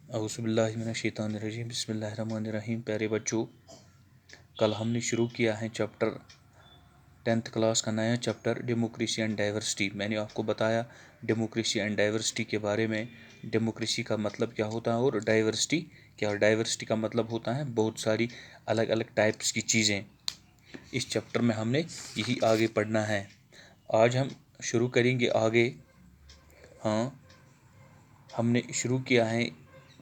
औज़ुबिल्लाहिमिनश्शैतानिर्रजीम बिस्मिल्लाहिर्रहमानिर्रहीम। प्यारे बच्चों, कल हमने शुरू किया है चैप्टर 10th क्लास का नया चैप्टर डेमोक्रेसी एंड डाइवर्सिटी। मैंने आपको बताया डेमोक्रेसी एंड डाइवर्सिटी के बारे में। डेमोक्रेसी का मतलब क्या होता है और डाइवर्सिटी क्या। डाइवर्सिटी का मतलब होता है बहुत सारी अलग अलग टाइप्स की चीज़ें। इस चैप्टर में हमने यही आगे पढ़ना है। आज हम शुरू करेंगे आगे। हाँ, हमने शुरू किया है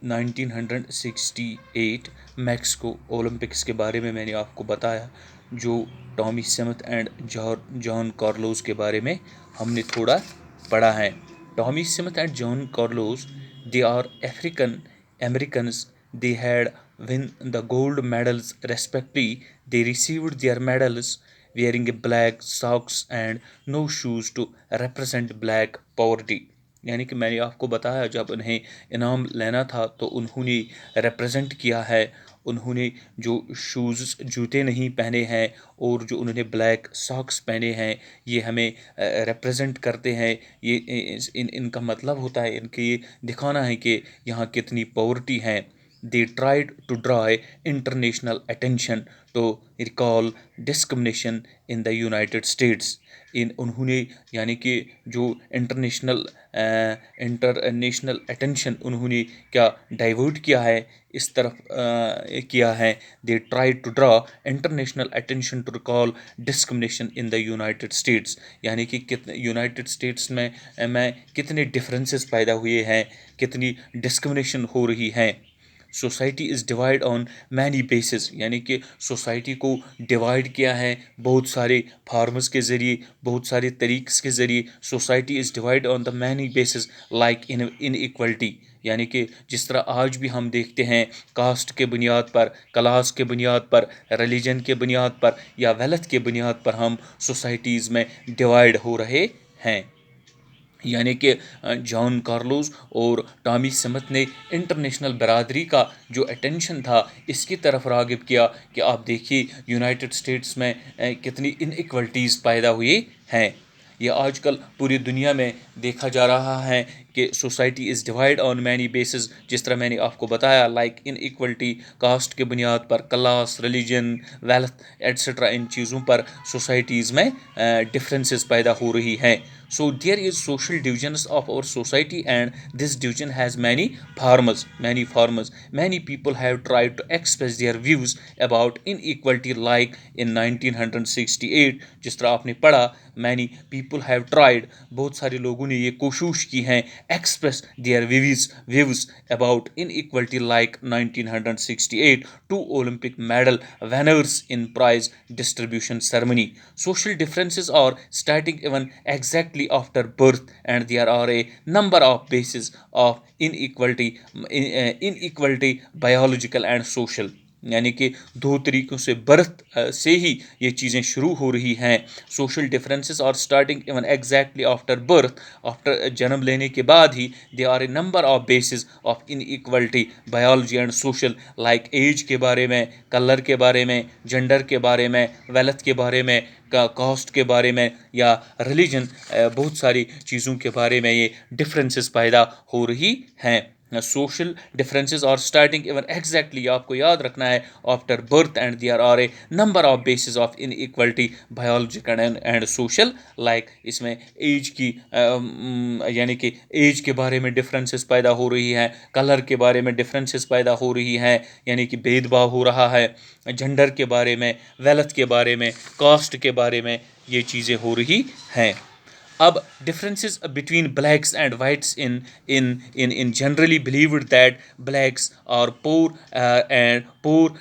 1968 मैक्सिको ओलंपिक्स के बारे में। मैंने आपको बताया जो Tommy Smith and John Carlos के बारे में हमने थोड़ा पढ़ा है। Tommy Smith and John Carlos, they are African Americans. They had win the gold medals respectively. They received their medals wearing a black socks and no shoes to represent black poverty. यानी कि मैंने आपको बताया जब उन्हें इनाम लेना था तो उन्होंने रिप्रेजेंट किया है। उन्होंने जो शूज़ जूते नहीं पहने हैं और जो उन्होंने ब्लैक सॉक्स पहने हैं, ये हमें रिप्रेजेंट करते हैं। ये इनका मतलब होता है, इनके ये दिखाना है कि यहाँ कितनी पॉवर्टी है। They tried to draw international attention to recall discrimination in the United States. उन्होंने यानी कि जो इंटरनेशनल अटेंशन उन्होंने क्या डाइवर्ट किया है, इस तरफ किया है। They try to draw international attention to recall discrimination in the United States. यानी कि कितने यूनाइटेड स्टेट्स में कितने डिफरेंसेस पैदा हुए हैं, कितनी डिस्क्रिमिनेशन हो रही है। Society is divide on many basis, यानी कि सोसाइटी को डिवाइड किया है बहुत सारे फार्मर्स के ज़रिए, बहुत सारे तरीक़े के ज़रिए। Society is divide on the many basis like in equality, यानी कि जिस तरह आज भी हम देखते हैं कास्ट के बुनियाद पर, क्लास के बुनियाद पर, रिलीजन के बुनियाद पर या वेल्थ के बुनियाद पर हम सोसाइटीज़ में डिवाइड हो रहे हैं। यानी कि जॉन कार्लोस और टॉमी स्मिथ ने इंटरनेशनल बरादरी का जो अटेंशन था इसकी तरफ राग़िब किया कि आप देखिए यूनाइटेड स्टेट्स में कितनी इनइक्वलिटीज़ पैदा हुई हैं। ये आजकल पूरी दुनिया में देखा जा रहा है कि society is divide on many basis. जिस तरह मैंने आपको बताया लाइक इनइक्वलिटी, कास्ट के बुनियाद पर, क्लास, रिलीजन, वेल्थ एट्सट्रा, इन चीज़ों पर सोसाइटीज़ में डिफरेंसेस पैदा हो रही हैं। So there is social divisions of our society, and this division has many farmers. Many people have tried to express their views about inequality, like in 1968 जिस तरह आपने पढ़ा, many people have tried, बहुत सारे लोगों ने ये कोशिश की है, express their views about inequality like 1968 two Olympic medal winners in prize distribution ceremony. Social differences are starting even exactly after birth, and there are a number of bases of inequality biological and social. यानी कि दो तरीक़ों से birth से ही ये चीज़ें शुरू हो रही हैं। Social differences are starting even exactly after birth, after जन्म लेने के बाद ही they are a number of basis of inequality biology and social, like age के बारे में, कलर के बारे में, जेंडर के बारे में, वेल्थ के बारे में, कास्ट के बारे में या रिलीजन, बहुत सारी चीज़ों के बारे में ये डिफरेंसेस पैदा हो रही हैं। Social differences are starting even exactly, आपको याद रखना है, after birth, and there are a number of basis of inequality biological and social, like इसमें एज की यानी कि एज के बारे में डिफरेंसेस पैदा हो रही हैं, कलर के बारे में डिफरेंसेस पैदा हो रही हैं, यानी कि भेदभाव हो रहा है, जेंडर के बारे में, वेल्थ के बारे में, कास्ट के बारे में ये चीज़ें हो रही हैं। अब differences between blacks and whites in generally believed that blacks are poor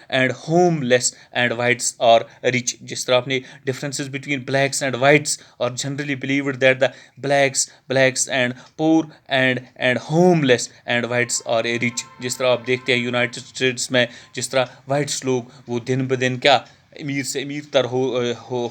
and homeless and whites are rich. जिस तरह आपने differences between blacks and whites और generally believed that the blacks and poor and homeless and whites are rich, जिस तरह आप देखते हैं United states में जिस तरह whites लोग वो दिन ब दिन क्या अमीर से अमीर तर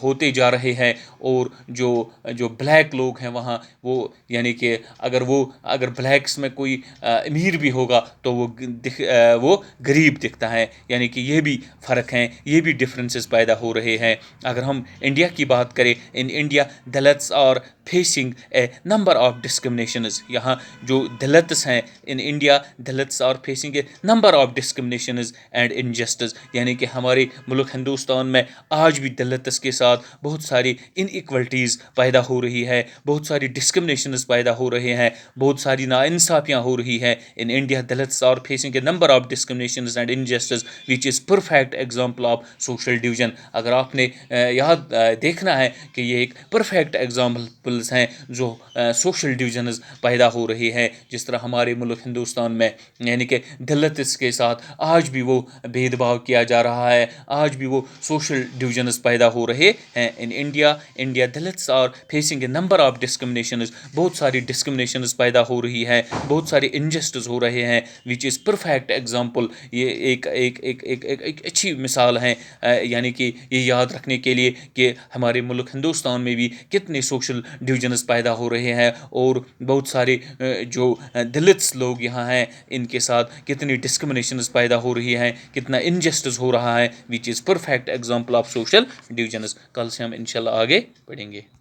होते जा रहे हैं, और जो जो ब्लैक लोग हैं वहाँ, वो यानी कि अगर ब्लैक्स में कोई अमीर भी होगा तो वो गरीब दिखता है। यानी कि ये भी फ़र्क हैं, ये भी डिफरेंसेस पैदा हो रहे हैं। अगर हम इंडिया की बात करें, in India Dalits are facing a number of discriminations. यहाँ जो दलित्स हैं in India, Dalits are facing a number of discriminations and injustice. यानी कि हमारे मुल्क हिंदुस्तान में आज भी दलित्स के साथ बहुत सारी इनइक्वलिटीज़ पैदा हो रही है, बहुत सारी डिस्क्रिमिनेशंस पैदा हो रहे हैं, बहुत सारी नाइंसाफ़ियाँ हो रही हैं। In India Dalits are facing a number of discriminations and injustice which is perfect example of social division. अगर आपने देखना है कि ये एक परफेक्ट एग्जाम्पल्स हैं जो सोशल डिवीजन्स पैदा हो रही हैं, जिस तरह हमारे मुल्क हिंदुस्तान में यानी कि दलित्स के साथ आज भी वो भेदभाव किया जा रहा है, आज भी वो सोशल डिवीजन्स पैदा हो रहे हैं। In India Dalits are facing a number of discriminations. बहुत सारी डिस्क्रिमिनेशंस पैदा हो रही है, बहुत सारे इनजस्टिस हो रहे हैं, विच इज़ परफेक्ट एग्जाम्पल। ये एक अच्छी मिसाल है, यानी कि ये याद रखने के लिए कि हमारे मुल्क हिंदुस्तान में भी कितने सोशल डिवीजन्स पैदा हो रहे हैं, और बहुत सारे जो दलित्स लोग यहाँ हैं इनके साथ कितनी डिस्क्रिमिनेशंस पैदा हो रही हैं, कितना इनजस्टिस हो रहा है, विच is perfect example of social divisions. कल से हम इंशाल्लाह आगे बढ़ेंगे।